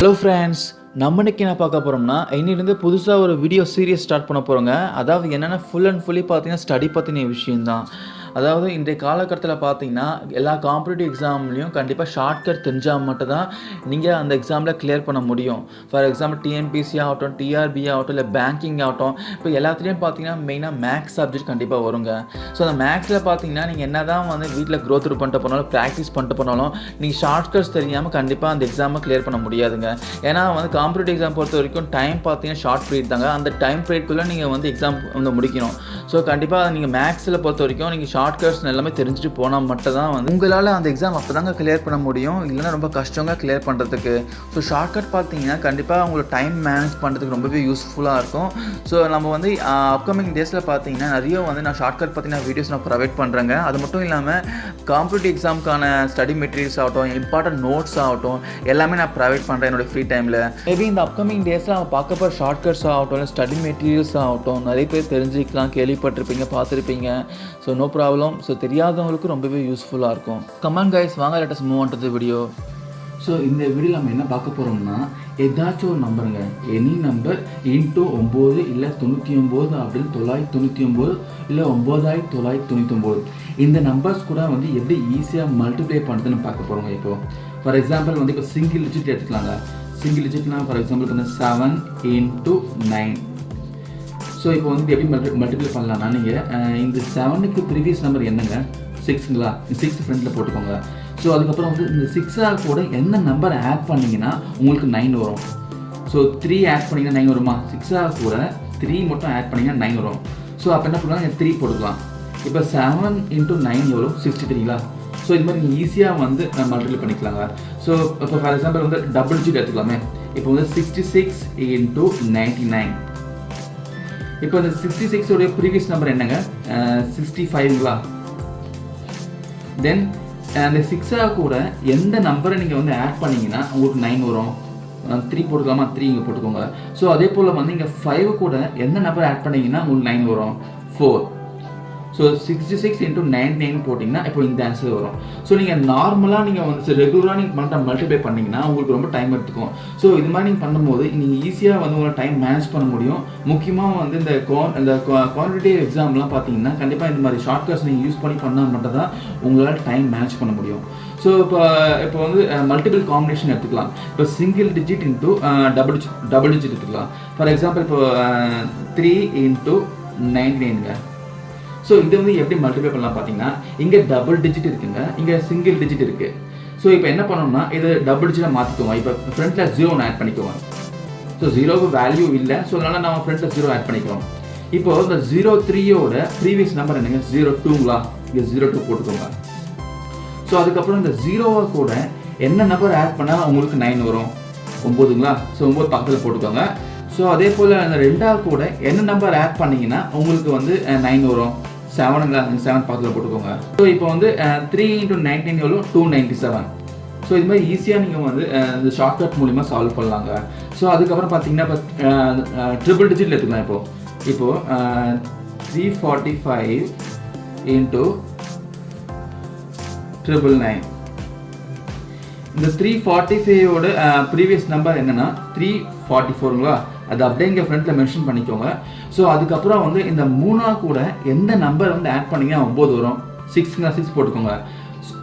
Hello friends, நம்ம இன்னைக்கு என்ன பார்க்க போகிறோம்னா இன்னிலேருந்து புதுசாக ஒரு வீடியோ சீரியஸ் ஸ்டார்ட் பண்ண போகிறோங்க. அதாவது என்னென்னா ஃபுல் அண்ட் ஃபுல்லி பார்த்தீங்கன்னா ஸ்டடி பற்றின விஷயந்தான். அதாவது இன்றைய காலகட்டத்தில் பார்த்தீங்கன்னா எல்லா காம்படிட்டிவ் எக்ஸாம்லேயும் கண்டிப்பாக ஷார்ட்கட் தெரிஞ்சால் மட்டும் தான் நீங்கள் அந்த எக்ஸாமில் கிளியர் பண்ண முடியும். ஃபார் எக்ஸாம்பிள் டிஎன்பிசி ஆகட்டும், டிஆர்பி ஆகட்டும், இல்லை பேங்கிங் ஆகட்டும், இப்போ எல்லாத்துலேயும் பார்த்தீங்கன்னா மெயினாக மேக்ஸ் சப்ஜெக்ட் கண்டிப்பாக வருங்க. ஸோ அந்த மேக்ஸில் பார்த்தீங்கன்னா நீங்கள் என்ன தான் வந்து வீட்டில் க்ரோத் பண்ணிட்டு போனாலும் ப்ராக்டிஸ் பண்ணிட்டு போனாலும் நீங்கள் ஷார்ட்கட்ஸ் தெரியாமல் கண்டிப்பாக அந்த எக்ஸாமை கிளியர் பண்ண முடியாதுங்க. ஏன்னா வந்து காம்படிட்டிவ் எக்ஸாம் பொறுத்த வரைக்கும் டைம் பார்த்தீங்கன்னா ஷார்ட் பீரியட் தாங்க. அந்த டைம் பீரியட்குள்ளே நீங்கள் வந்து எக்ஸாம் வந்து முடிக்கணும். ஸோ கண்டிப்பாக நீங்கள் மேக்ஸில் பொறுத்த வரைக்கும் நீங்கள் ஷார்ட்கட்ஸ் எல்லாமே தெரிஞ்சுட்டு போனால் மட்டும் தான் வந்து உங்களால் அந்த எக்ஸாம் அப்போ தாங்க கிளியர் பண்ண முடியும். இல்லைன்னா ரொம்ப கஷ்டங்க கிளியர் பண்ணுறதுக்கு. ஸோ ஷார்ட்கட் பார்த்தீங்கன்னா கண்டிப்பாக உங்களுக்கு டைம் மேனேஜ் பண்ணுறதுக்கு ரொம்பவே யூஸ்ஃபுல்லாக இருக்கும். ஸோ நம்ம வந்து அப்கமிங் டேஸில் பார்த்தீங்கன்னா நிறைய வந்து நான் ஷார்ட்கட் பார்த்தீங்கன்னா வீடியோஸ் நான் ப்ரொவைட் பண்ணுறேங்க. அது மட்டும் இல்லாமல் காம்படிட்டிவ் எக்ஸாமுக்கான ஸ்டடி மெட்டீரியல்ஸ் ஆகட்டும், இம்பார்ட்டன்ட் நோட்ஸ் ஆகட்டும், எல்லாமே நான் ப்ரொவைட் பண்ணுறேன் என்னோடய ஃப்ரீ டைமில். மேபி இந்த அப்கமிங் டேஸில் நம்ம பார்க்க போகிற ஷார்ட்கட்ஸ் ஆகட்டும், இல்லை ஸ்டடி மெட்டீரியல்ஸ் ஆகட்டும் நிறைய பேர் தெரிஞ்சுக்கலாம், கேள்விப்பட்டிருப்பீங்க, பார்த்துருப்பீங்க. So no problem. ஸோ தெரியாதவங்களுக்கு ரொம்பவே யூஸ்ஃபுல்லாக இருக்கும். கமெண்ட் கைஸ், வாங்க let us move on to the video. So இந்த வீடியோவில் நம்ம என்ன பார்க்க போகிறோம்னா ஏதாச்சும் ஒரு நம்பருங்க, எனி நம்பர் இன்ட்டு 9 இல்லை 99 அப்படின்னு 999 இல்லை 9999 இந்த நம்பர்ஸ் கூட வந்து எப்படி ஈஸியாக மல்டிப்ளை பண்ணுறதுன்னு பார்க்க போகிறோங்க. இப்போது ஃபார் எக்ஸாம்பிள் வந்து இப்போ சிங்கிள் டிஜிட் எடுத்துக்கலாங்க. சிங்கிள் டிஜிட்னால் ஃபார் எக்ஸாம்பிள் வந்து 7 × 9. ஸோ இப்போ வந்து எப்படி மல்டிப்ளை பண்ணலாம்னா நீங்கள் இந்த 7க்கு ப்ரீவியஸ் நம்பர் என்னங்க, 6ங்களா, 6 ஃப்ரண்ட்டில் போட்டுக்கோங்க. ஸோ அதுக்கப்புறம் வந்து இந்த 6 கூட என்ன நம்பர் ஆட் பண்ணிங்கன்னா உங்களுக்கு 9 வரும். ஸோ 3 ஆட் பண்ணிங்கன்னா 9 வருமா, 6 கூட 3 மட்டும் ஆட் பண்ணிங்கன்னா 9 வரும். ஸோ அப்போ என்ன பண்ணலாம், 3 போட்டுக்கலாம். இப்போ 7 × 9 எவ்வளோ, 63ங்களா. ஸோ இது மாதிரி நீங்கள் ஈஸியாக வந்து மல்டிப்ளை பண்ணிக்கலாங்க. ஸோ இப்போ ஃபார் எக்ஸாம்பிள் வந்து டபுள் டிஜிட் எடுத்துக்கலாமே. இப்போ வந்து 66 × 99. இப்போ இந்த 66 உடைய ப்ரீவியஸ் நம்பர் என்னங்க, 65ங்களா. தென் அந்த 6 கூட எந்த நம்பரை நீங்கள் வந்து ஆட் பண்ணிங்கன்னா உங்களுக்கு 9 வரும். 3 போட்டுக்கலாமா, 3 இங்கே போட்டுக்கோங்க. ஸோ அதே போல் வந்து இங்கே 5 கூட எந்த நம்பர் ஆட் பண்ணிங்கன்னா உங்களுக்கு 9 வரும், 4. ஸோ 66 × 99 போட்டிங்கன்னா இப்போ இந்த ஆன்சர் வரும். ஸோ நீங்கள் நார்மலாக நீங்கள் வந்து ரெகுலராக நீங்கள் மல்டிப்ளை பண்ணிங்கன்னா உங்களுக்கு ரொம்ப டைம் எடுத்துக்கும். ஸோ இது மாதிரி நீங்கள் பண்ணும்போது நீங்கள் ஈஸியாக வந்து உங்களோட டைம் மேனேஜ் பண்ண முடியும். முக்கியமாக வந்து இந்த குவான்டிட்டிவ் எக்ஸாம்லாம் பார்த்தீங்கன்னா கண்டிப்பாக இந்த மாதிரி ஷார்ட்கட்ஸ் நீங்கள் யூஸ் பண்ணால் மட்டும் தான் உங்களால் டைம் மேனேஜ் பண்ண முடியும். ஸோ இப்போ வந்து மல்டிபிள் காம்பினேஷன் எடுத்துக்கலாம். இப்போ single digit into double digit எடுத்துக்கலாம். ஃபார் எக்ஸாம்பிள் இப்போ 3 × 99ங்க. ஸோ இது வந்து எப்படி மல்டிப்ளை பண்ணலாம் பார்த்தீங்கன்னா இங்கே டபுள் டிஜிட் இருக்குங்க, இங்கே சிங்கிள் டிஜிட் இருக்குது. ஸோ இப்போ என்ன பண்ணணும்னா இது டபுள் டிஜிட்டாக மாற்றிக்கோங்க. இப்போ ஃப்ரண்ட்டில் 0 ஆட் பண்ணிக்கோங்க. ஸோ 0க்கு வேல்யூ இல்லை, ஸோ அதனால் நம்ம ஃப்ரண்ட்டில் 0 ஆட் பண்ணிக்கிறோம். இப்போ இந்த 03யோட ப்ரீவியஸ் நம்பர் என்னங்க, 02ங்களா, இங்கே 02 போட்டுக்கோங்க. ஸோ அதுக்கப்புறம் இந்த 0 கூட என்ன நம்பர் ஆட் பண்ணால் உங்களுக்கு 9 வரும், 9ங்களா. ஸோ 9 பக்கத்தில் போட்டுக்கோங்க. ஸோ அதே போல் அந்த 2 கூட என்ன நம்பர் ஆட் பண்ணிங்கன்னா உங்களுக்கு வந்து 9 வரும், 7ங்களா, 7 பக்கத்தில் போட்டுக்கோங்க. ஸோ இப்போ வந்து 3 × 99 எவ்வளோ, 297. ஸோ இது மாதிரி ஈஸியாக நீங்கள் வந்து இந்த ஷார்ட்கட் மூலிமா சால்வ் பண்ணலாங்க. ஸோ அதுக்கப்புறம் பார்த்தீங்கன்னா இப்போ ட்ரிபிள் டிஜிட்டில் எடுத்துக்கலாம். இப்போது 345 × 999. இந்த 345ஓட ப்ரீவியஸ் நம்பர் என்னென்னா 344ங்களா, அது அப்படியே இங்கே ஃப்ரண்ட்டில் மென்ஷன் பண்ணிக்கோங்க. ஸோ அதுக்கப்புறம் வந்து இந்த 3 கூட எந்த நம்பர் வந்து ஆட் பண்ணிங்கன்னா 9 வரும், 6ங்களா, 6 போட்டுக்கோங்க.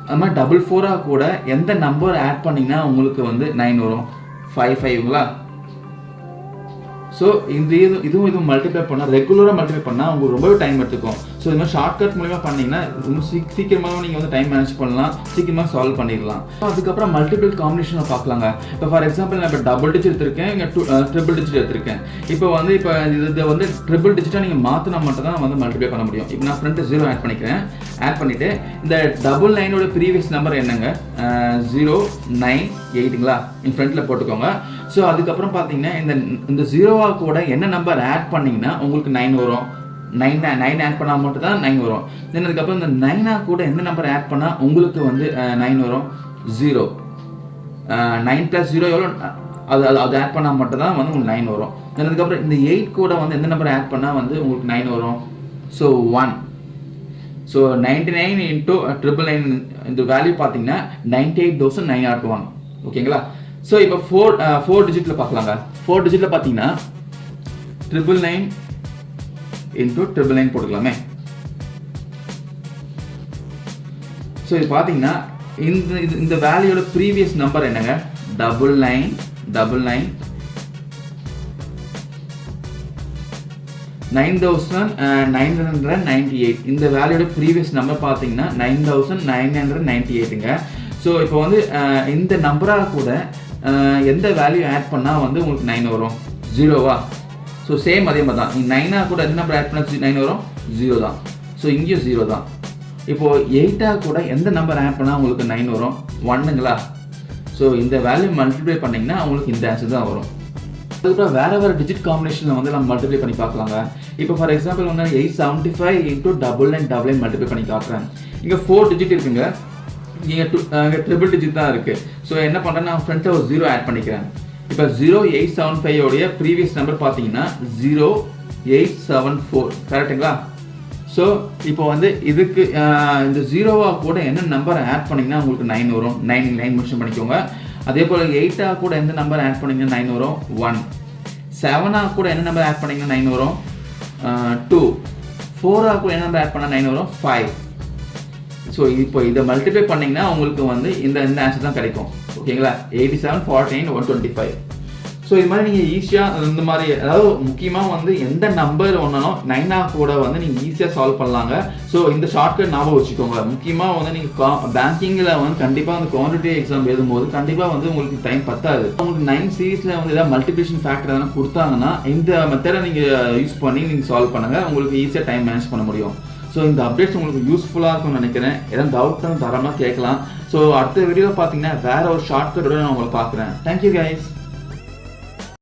அது மாதிரி 44 கூட எந்த நம்பர் ஆட் பண்ணிங்கன்னா உங்களுக்கு வந்து 9 வரும், 55ங்களா. ஸோ இதுவும் மல்டிப்ளை பண்ணால் ரெகுலராக மல்டிப்ளை பண்ணால் உங்களுக்கு ரொம்பவே டைம் எடுத்துக்கும். ஸோ இது மாதிரி ஷார்ட்கட் மூலிமா பண்ணிங்கன்னா ரொம்ப சீக்கிரமாக நீங்கள் வந்து டைம் மேனேஜ் பண்ணலாம், சீக்கிரமாக சால்வ் பண்ணிடலாம். அதுக்கப்புறம் மல்டிபிள் காம்பினேஷனை பார்க்கலாங்க. இப்போ ஃபார் எக்ஸாம்பிள் நான் இப்போ டபுள் டிஜிட் எடுத்திருக்கேன், இங்கே ட்ரிபிள் டிஜிட் எடுத்திருக்கேன். இப்போ இது வந்து ட்ரிபிள் டிஜிட்டாக நீங்கள் மாற்றினா மட்டும் தான் வந்து மல்டிப்ளை பண்ண முடியும். இப்போ நான் ஃப்ரண்ட்டு 0 ஆட் பண்ணிக்கிறேன். ஆட் பண்ணிவிட்டு இந்த 99ஓட ப்ரீவியஸ் நம்பர் என்னங்க, 098ங்களா, என் ஃப்ரண்ட்டில் போட்டுக்கோங்க. ஸோ அதுக்கப்புறம் பார்த்தீங்கன்னா இந்த 0 கூட என்ன நம்பர் ஆட் பண்ணிங்கன்னா உங்களுக்கு 9 வரும், 9 ஆட் பண்ணால் மட்டும் தான் 9 வரும். தென் அதுக்கப்புறம் இந்த 9 கூட எந்த நம்பர் ஆட் பண்ணால் உங்களுக்கு வந்து 9 வரும், 0. 9 + 0 எவ்வளோ, அது ஆட் பண்ணால் மட்டும் தான் வந்து உங்களுக்கு 9 வரும். தென் அதுக்கப்புறம் இந்த 8 கூட வந்து எந்த நம்பர் ஆட் பண்ணால் வந்து உங்களுக்கு 9 வரும், ஸோ 1. ஸோ 99 × 999 இந்த வேல்யூ பார்த்தீங்கன்னா 98,901. ஓகேங்களா. ஸோ இப்போ ஃபோர் டிஜிட்டில் பார்க்கலாங்க. 4 டிஜிட்டில் பார்த்தீங்கன்னா 999 இன்டூ 999 போட்டுக்கலாமே. ஸோ இது பார்த்தீங்கன்னா இந்த வேல்யூட ப்ரீவியஸ் நம்பர் என்னங்க, 9998. இந்த வேல்யூட ப்ரீவியஸ் நம்பர் பார்த்தீங்கன்னா 9998ங்க. ஸோ இப்போ வந்து இந்த நம்பராக கூட எந்த வேல்யூ ஆட் பண்ணால் வந்து உங்களுக்கு 9 வரும், 0வா? ஸோ சேம் அதே மாதிரி தான், நீங்கள் 9ஆக கூட எந்த நம்பர் ஆட் பண்ணால் 9 வரும், 0 தான். ஸோ இங்கேயும் 0 தான். இப்போது 8ஆக கூட எந்த நம்பர் ஆட் பண்ணால் உங்களுக்கு 9 வரும், 1ங்களா? ஸோ இந்த வேல்யூ மல்டிப்ளை பண்ணிங்கன்னா உங்களுக்கு இந்த ஆன்சர் தான் வரும். அதுக்கப்புறம் வேறு டிஜிட் காம்பினேஷனில் வந்து நம்ம மல்டிப்ளை பண்ணி பார்க்கலாங்க. இப்போ ஃபார் எக்ஸாம்பிள் வந்து 875 இன்டூ 9999 மல்டிப்ளை பண்ணி காட்டுறேன். இங்கே 4 டிஜிட் இருக்குங்க, இங்கே ட்ரிபிள் டிஜிட் தான் இருக்குது. ஸோ என்ன பண்ணுறேன்னா நான் ஃப்ரண்ட்டில் ஒரு 0 ஆட் பண்ணிக்கிறேன். இப்போ 0875 உடைய ப்ரீவியஸ் நம்பர் பார்த்தீங்கன்னா 0874, கரெக்டுங்களா? ஸோ இப்போ வந்து இதுக்கு இந்த 0வாக கூட என்ன நம்பரை ஆட் பண்ணிங்கன்னா உங்களுக்கு 9 வரும், 9 மென்ஷன் பண்ணிக்கோங்க. அதே போல் 8ஆக கூட எந்த நம்பர் ஆட் பண்ணிங்கன்னா 9 வரும், 1. 7ஆக கூட என்ன நம்பர் ஆட் பண்ணிங்கன்னா 9 வரும், 2. 4ஆக கூட என்ன நம்பர் ஆட் பண்ணால் 9 வரும், 5. ஸோ இப்போ இதை மல்டிப்ளை பண்ணிங்கன்னா உங்களுக்கு வந்து இந்த ஆன்சர் தான் கிடைக்கும். ஓகேங்களா? 87, 49, 125. ஸோ இது மாதிரி நீங்கள் ஈஸியாக இந்த மாதிரி, அதாவது முக்கியமாக வந்து எந்த நம்பர் ஒன்றாலும் 9ஆக கூட வந்து நீங்கள் ஈஸியாக சால்வ் பண்ணலாங்க. ஸோ இந்த ஷார்ட்கட் ஞாபகம் வச்சுக்கோங்க. முக்கியமாக வந்து நீங்கள் பேங்கிங்கில் வந்து கண்டிப்பாக வந்து குவான்டிட்டி எக்ஸாம் எழுதும்போது கண்டிப்பாக வந்து உங்களுக்கு டைம் பத்தாது. உங்களுக்கு 9 சீரீஸில் வந்து ஏதாவது மல்டிப்ளிகேஷன் ஃபேக்டர் எதனா கொடுத்தாங்கன்னா இந்த மெத்தடை நீங்கள் யூஸ் பண்ணி நீங்கள் சால்வ் பண்ணுங்கள், உங்களுக்கு ஈஸியாக டைம் மேனேஜ் பண்ண முடியும். ஸோ இந்த அப்டேட்ஸ் உங்களுக்கு யூஸ்ஃபுல்லாக இருக்கும்னு நினைக்கிறேன். ஏதாவது டவுட்னு தரமாக கேட்கலாம். ஸோ அடுத்த வீடியோவில் பார்த்தீங்கன்னா வேறு ஒரு ஷார்ட்கட்டோட நான் உங்களை பார்க்குறேன். Thank you guys.